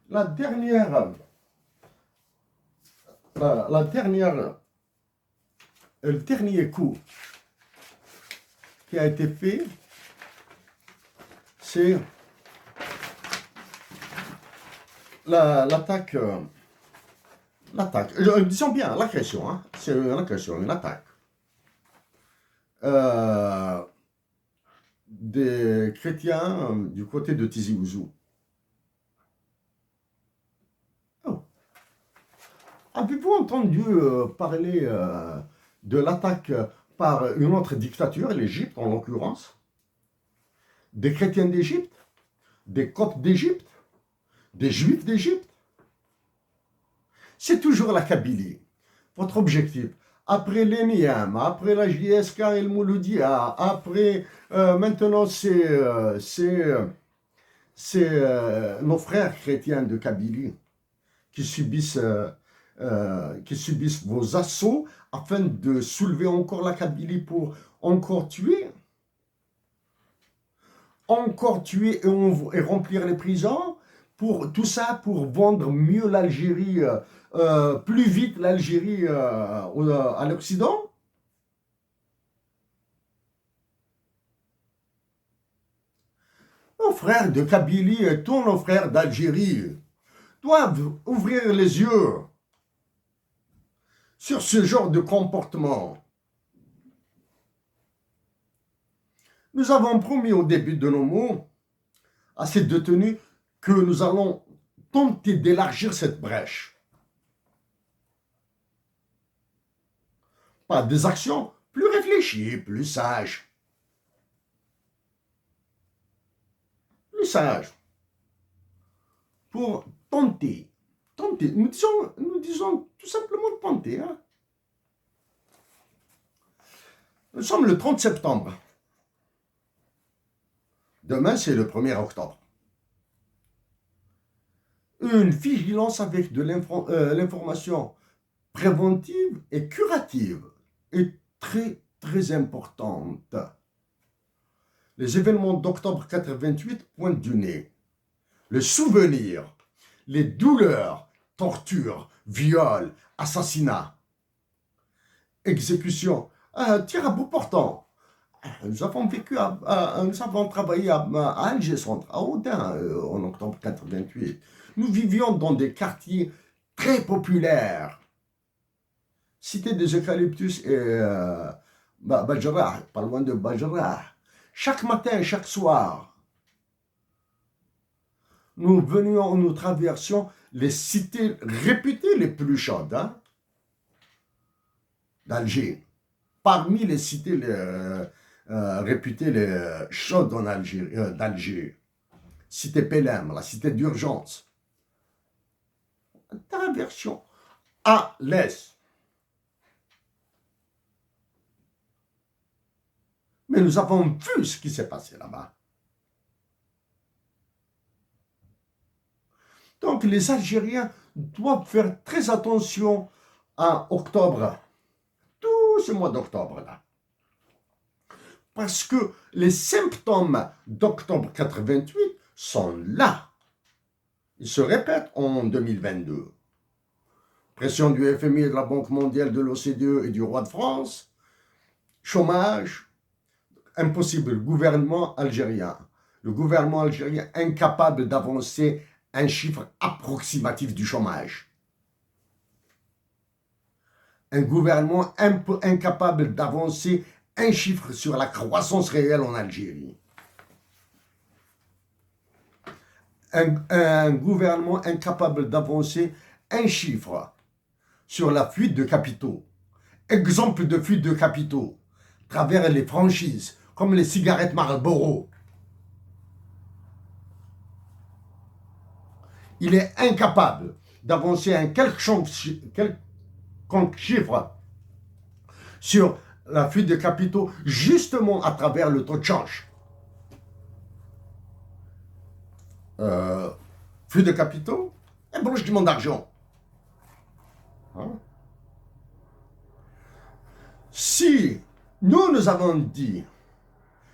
la dernière, la dernière, le dernier coup qui a été fait, c'est l'attaque, disons bien l'agression, hein, c'est une agression, une attaque euh, des chrétiens du côté de Tizi Ouzou. Oh. Avez-vous entendu parler de l'attaque par une autre dictature, l'Égypte en l'occurrence, des chrétiens d'Égypte, des coptes d'Égypte, des juifs d'Égypte? C'est toujours la Kabylie. Votre objectif, après l'ENIAM, après la JSK et le Mouloudia, après maintenant c'est nos frères chrétiens de Kabylie qui subissent vos assauts afin de soulever encore la Kabylie pour encore tuer et remplir les prisons, pour tout ça pour vendre mieux l'Algérie, plus vite l'Algérie à l'Occident. Nos frères de Kabylie et tous nos frères d'Algérie doivent ouvrir les yeux sur ce genre de comportement. Nous avons promis au début de nos mots à ces détenus que nous allons tenter d'élargir cette brèche. Par des actions plus réfléchies, plus sages. Plus sages. Pour tenter. Nous disons tout simplement tenter. Hein. Nous sommes le 30 septembre. Demain, c'est le 1er octobre. Une vigilance avec de l'information préventive et curative est très, très importante. Les événements d'octobre 88 pointent du nez. Le souvenir, les douleurs, tortures, viols, assassinats, exécutions, tirs à bout portant. Nous avons travaillé à Alger Centre, à Audin, en octobre 88. Nous vivions dans des quartiers très populaires. Cité des Eucalyptus et Badjarah, pas loin de Badjarah. Chaque matin, chaque soir, nous traversions les cités réputées les plus chaudes d'Alger. Parmi les cités réputées les chaudes d'Alger, cité Pelem, la cité d'urgence. Traversion à l'est. Mais nous avons vu ce qui s'est passé là-bas. Donc les Algériens doivent faire très attention en octobre, tout ce mois d'octobre-là. Parce que les symptômes d'octobre 88 sont là. Ils se répètent en 2022. Pression du FMI et de la Banque mondiale, de l'OCDE et du roi de France. Chômage. Impossible. Gouvernement algérien. Le gouvernement algérien incapable d'avancer un chiffre approximatif du chômage. Un gouvernement incapable d'avancer un chiffre sur la croissance réelle en Algérie. Un gouvernement incapable d'avancer un chiffre sur la fuite de capitaux. Exemple de fuite de capitaux, à travers les franchises, comme les cigarettes Marlboro. Il est incapable d'avancer un quelconque chiffre sur la fuite de capitaux, justement à travers le taux de change. Fuite de capitaux et blanchiment d'argent. Hein? Si nous avons dit,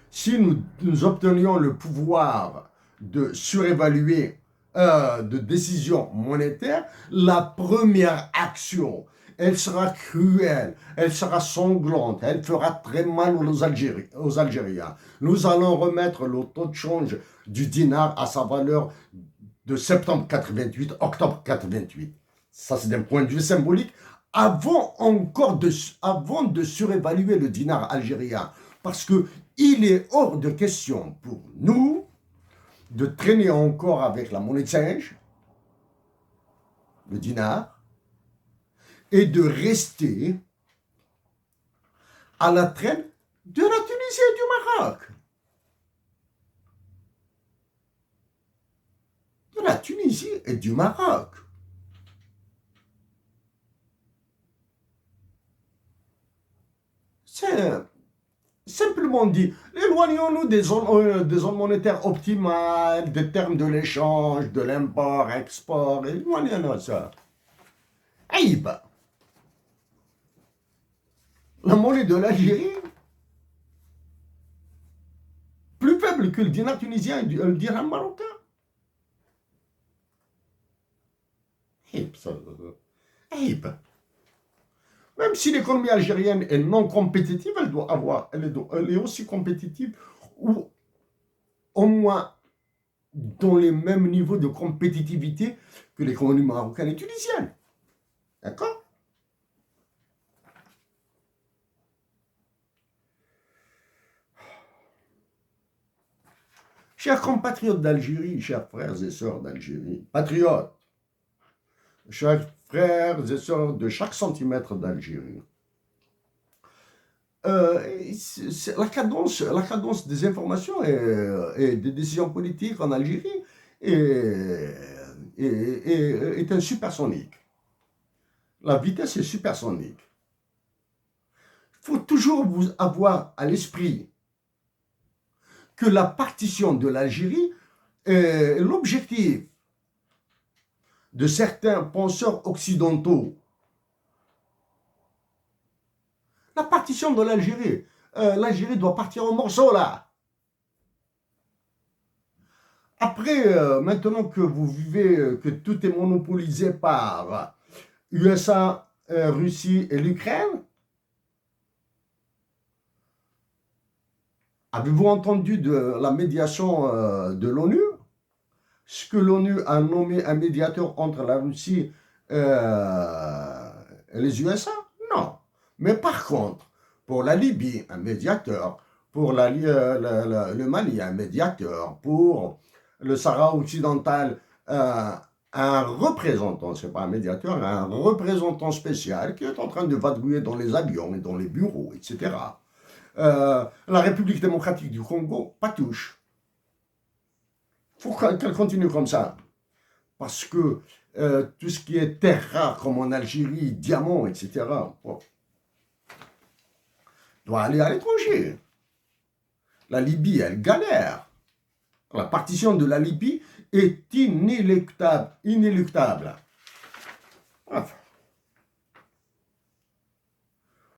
si nous obtenions le pouvoir de surévaluer de décision monétaire, la première action, elle sera cruelle, elle sera sanglante, elle fera très mal aux Algériens. Nous allons remettre le taux de change du dinar à sa valeur de septembre 88, octobre 88. Ça, c'est d'un point de vue symbolique. Avant de surévaluer le dinar algérien, parce qu'il est hors de question pour nous de traîner encore avec la monnaie de singe, le dinar, et de rester à la traîne de la Tunisie et du Maroc. De la Tunisie et du Maroc. C'est simplement dit, éloignons-nous des zones monétaires optimales, des termes de l'échange, de l'import, export, éloignons-nous de ça. Aïe, la monnaie de l'Algérie, plus faible que le dinar tunisien et le dirham marocain. Aïe, même si l'économie algérienne est non compétitive, elle est aussi compétitive, ou au moins dans les mêmes niveaux de compétitivité que l'économie marocaine et tunisienne. D'accord? Chers compatriotes d'Algérie, chers frères et sœurs d'Algérie, patriotes, chers frères et sœurs de chaque centimètre d'Algérie, la cadence des informations et des décisions politiques en Algérie est un supersonique. La vitesse est supersonique. Il faut toujours vous avoir à l'esprit que la partition de l'Algérie est l'objectif de certains penseurs occidentaux. La partition de l'Algérie, l'Algérie doit partir en morceaux là. Après, maintenant que vous vivez, que tout est monopolisé par USA, Russie et l'Ukraine, avez-vous entendu de la médiation de l'ONU? Ce que l'ONU a nommé un médiateur entre la Russie et les USA? Non. Mais par contre, pour la Libye, un médiateur, pour le Mali, un médiateur, pour le Sahara occidental, un représentant, c'est pas un médiateur, un représentant spécial qui est en train de vadrouiller dans les avions et dans les bureaux, etc. La République démocratique du Congo, pas touche. Il faut qu'elle continue comme ça. Parce que tout ce qui est terre rare, comme en Algérie, diamants, etc., doit aller à l'étranger. La Libye, elle galère. La partition de la Libye est inéluctable.